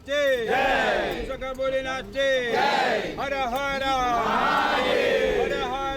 भोलेनाथचे सगळं भोलेनाथचे हर हर हर हर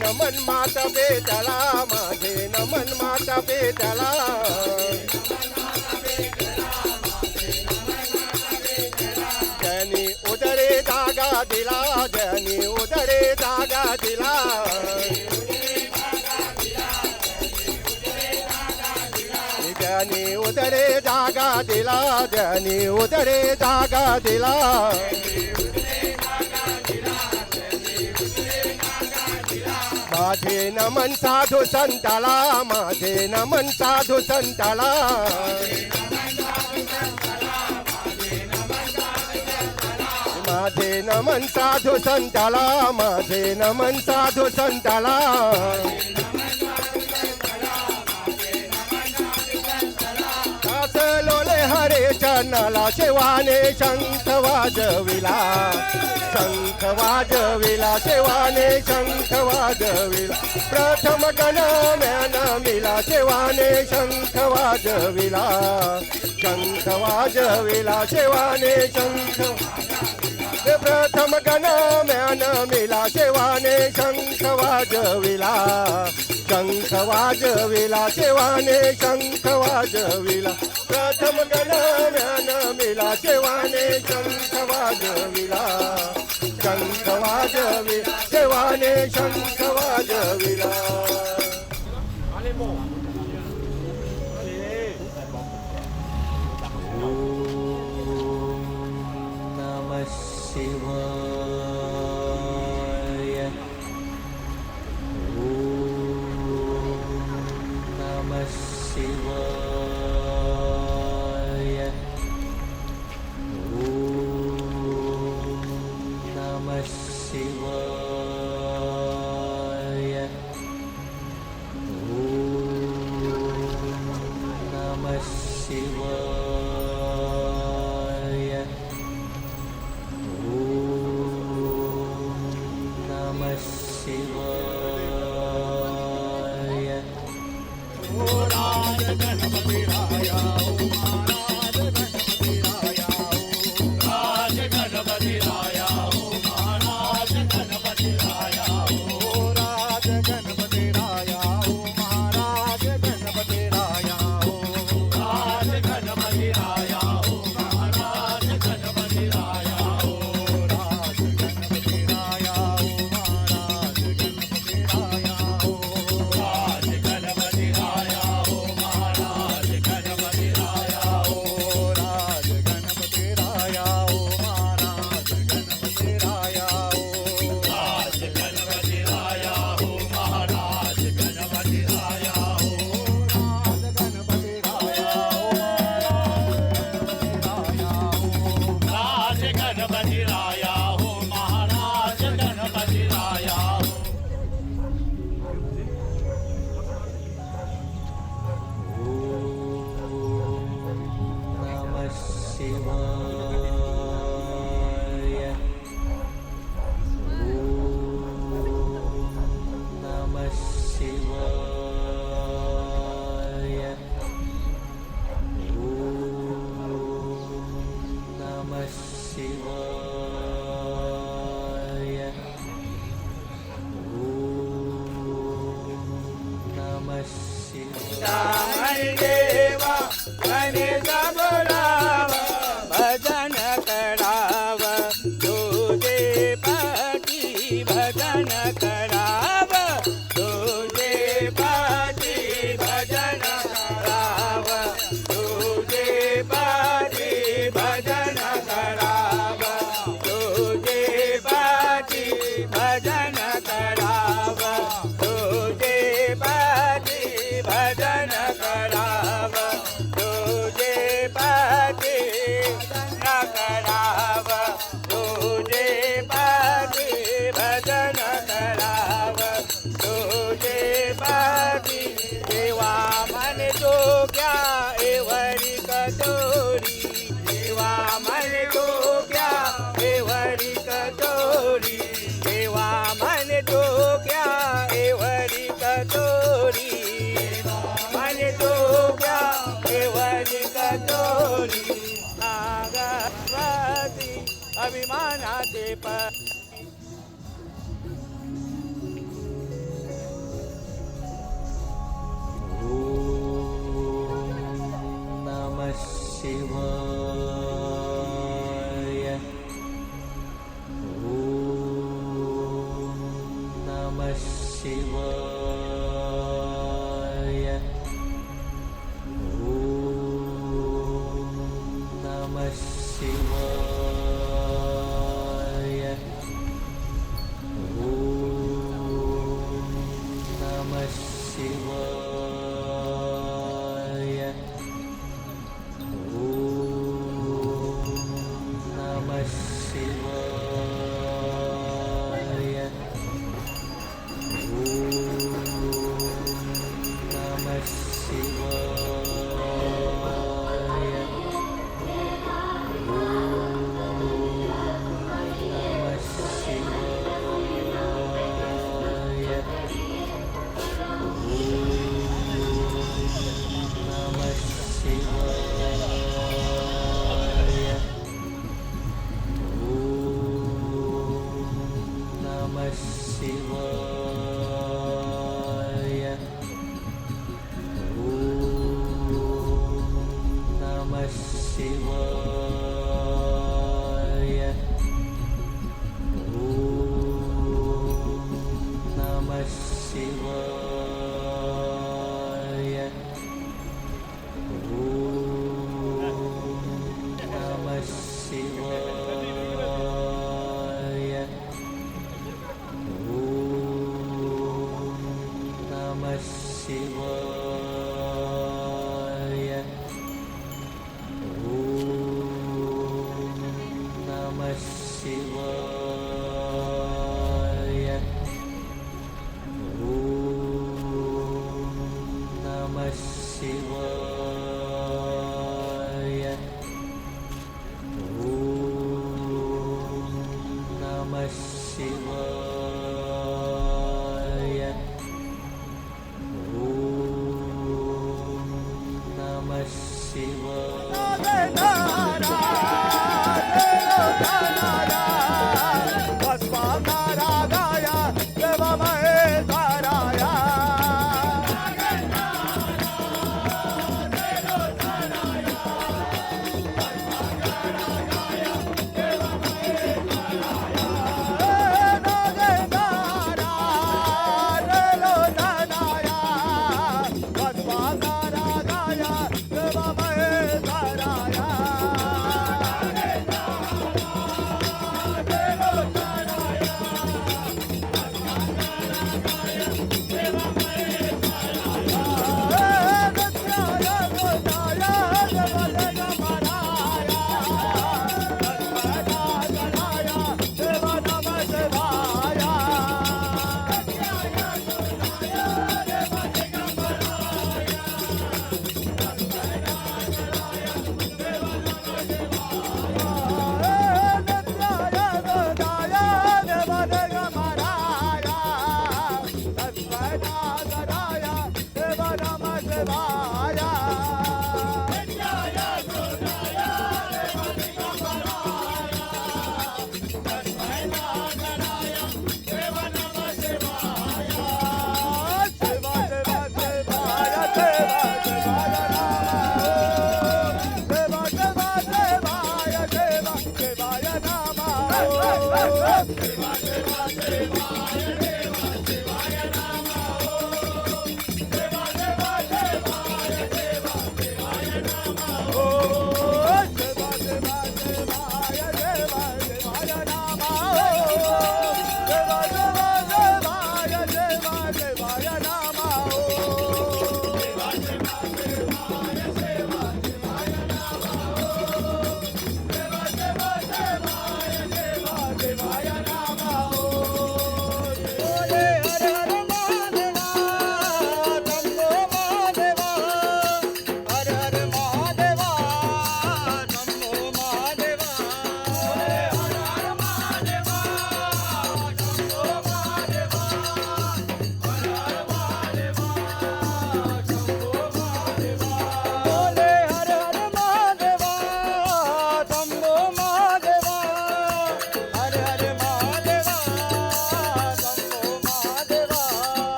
नमन माता बेटाला माझे नमन माता बेटाला ज्यांनी उदरे जागा दिला ज्यांनी उदरे जागा दिला ज्यांनी उदरे जागा दिला ज्यांनी उदरे जागा दिला माझे नमन साधू संताला माझे नमन साधू संताला माझे नमन साधू संताला माझे नमन साधू संताला दास लोले हरे गणेशाला शिवाने शंख वाजविला, शंख वाजविला शिवाने शंख वाजविला, प्रथम गणम्यानमिला शिवाने शंख वाजविला, शंख वाजविला शिवाने शंख, प्रथम गणम्यानमिला शिवाने शंख वाजविला, शंख वाजविला शिवाने शंख वाजविला, प्रथम गणम्यानमिला शिवाने शंख वाजविला, शंख वाजविला शिवाने शंख वाजविला. शिवाय नमः शिवाय नमः शिवाय नमः शिवाय नमः शिवाय. ओ राज गणपती राया, ओ महाराज गणपती राया, राज गणपती राया, ओ महाराज गणपती राया, ओ राज गणपती राया, ओ महाराज गणपती राया, ओ राज गणपती राया, ओ महाराज गणपती राया, ओ राज गणपती राया, ओ महाराज गणपती राया, ओ राज गणपती राया, ओ महाराज गणपती राया, ओ राज गणपती राया, ओ महाराज गणपती राया, ओ राज गणपती राया, ओ महाराज गणपती राया, ओ राज गणपती राया, राज गणपती राया, ओ महाराज गणपती राया. नमः शिवाय नमः शिवाय नमः शिवाय नमः शिवाय. देवा गणेश बोलाव, भजन कराव, तुझे पाठी भजन कराव, तुझे पाठी भजन कराव, तुझे पाठी भजन कराव, तुझे पाठी भजन कराव, तुझे पाठी भजन कराव, तुझे पाठी भजन कराव, तुझे पाठी भजन कराव, तुझे पाठी. देवा मन तो क्या एवरी कटोरी, देवा मन तो क्या एवरी कटोरी, देवा मन तो क्या एवरी कटोरी, मन तो क्या एवरी कटोरी. नागवती अभिमानाचे नमः शिवाय नमः शिवाय नमः शिवाय नमः शिवाय नमः शिवाय नमः शिवाय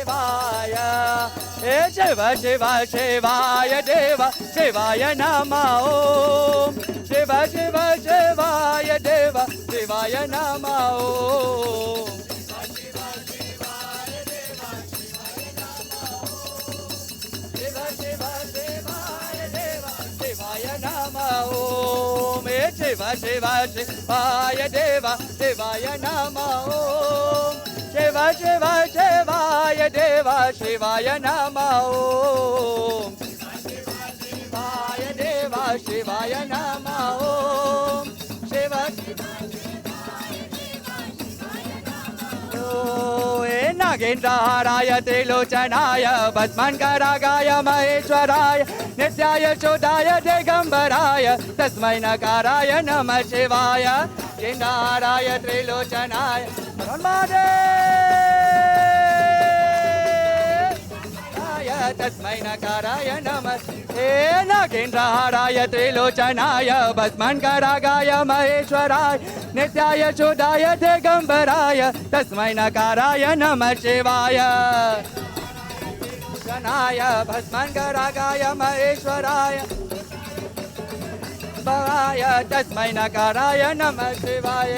शिवाय हे शिव शिव शिवाय देव शिवाय नमः ओम शिव शिव शिवाय देव शिवाय नमः ओम शिव शिव शिवाय देव शिवाय नमः ओम हे शिव शिव शिवाय देव शिवाय नमः ओम शिव शिव शिवाय देव शिवाय नमः ओम शिवाय देव शिवाय नमः ओम शिव नागेन्द्रहाराय त्रिलोचनाय भस्मान्करागाय महेश्वराय नित्याय चोदाय दिगम्बराय तस्मै नकाराय नमः शिवाय गेन्द्रहाराय त्रिलोचनाय तस्मै नकाराय नमः हे नागेन्द्रहाराय त्रिलोचनाय भस्मान्करागाय महेश्वराय नित्याय चोदाय दिगम्बराय तस्मै नकाराय नमः शिवाय शनाय भस्मान्करागाय महेश्वराय भवाय तस्मै नकाराय नमः शिवाय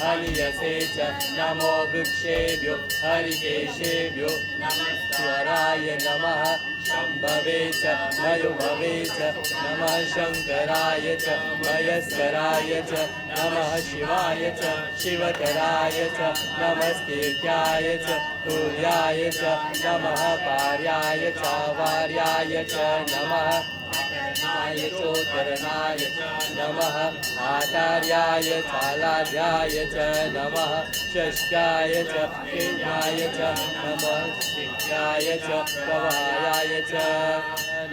हनियसे च नमो वृक्षेभ्यो हरिकेशेभ्यो नमस्वराय नमः शम्भवे च मयुभवे च नमः शङ्कराय च मयस्कराय च नमः शिवाय च शिवतराय च नमस्तीर्थ्याय च तुर्याय च नमः पार्याय च वार्याय च नमः आतरणाय चोत्तरणाय च नमः आचार्याय चालाध्याय च नमः षष्ठाय च केन्द्राय च नमः शिष्याय च प्रवाहाय च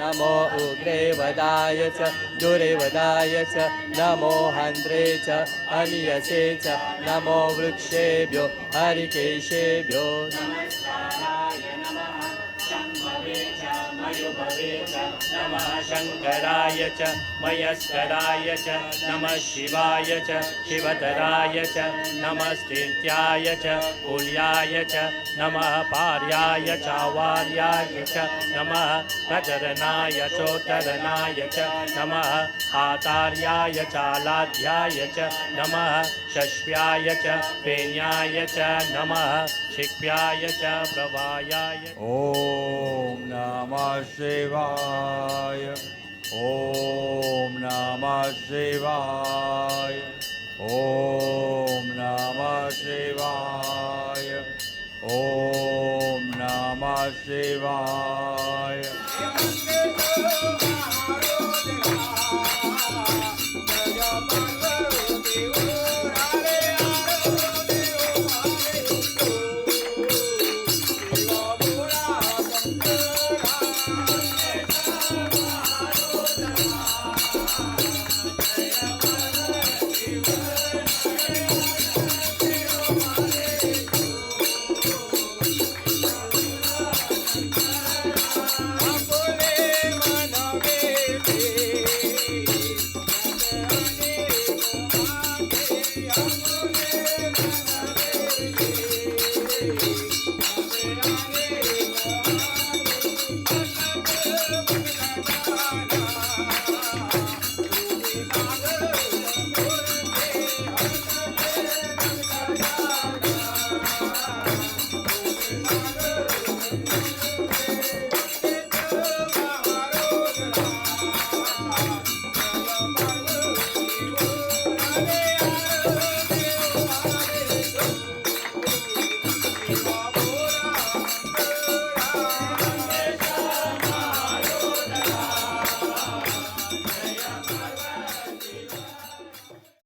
नमो उग्रे वदाय च दूरे वदाय च नमो हन्त्रे च अनियसे च नमो वृक्षेभ्यो हरिकेशेभ्यो मयुभवे च नमः शङ्कराय च मयस्कराय च नमः शिवाय च शिवतराय च नमस्तीर्थ्याय च कुल्याय च नमः पार्याय च वार्याय च नमः प्रचरणाय चोत्तरणाय च नमः आचार्याय चालाध्याय च नमः षष्व्याय च फेन्याय च नमः शिक्ष्याय च प्रवायाय ॐ नमः शिवाय ॐ नमः शिवाय ॐ नमः शिवाय ॐ नमः शिवाय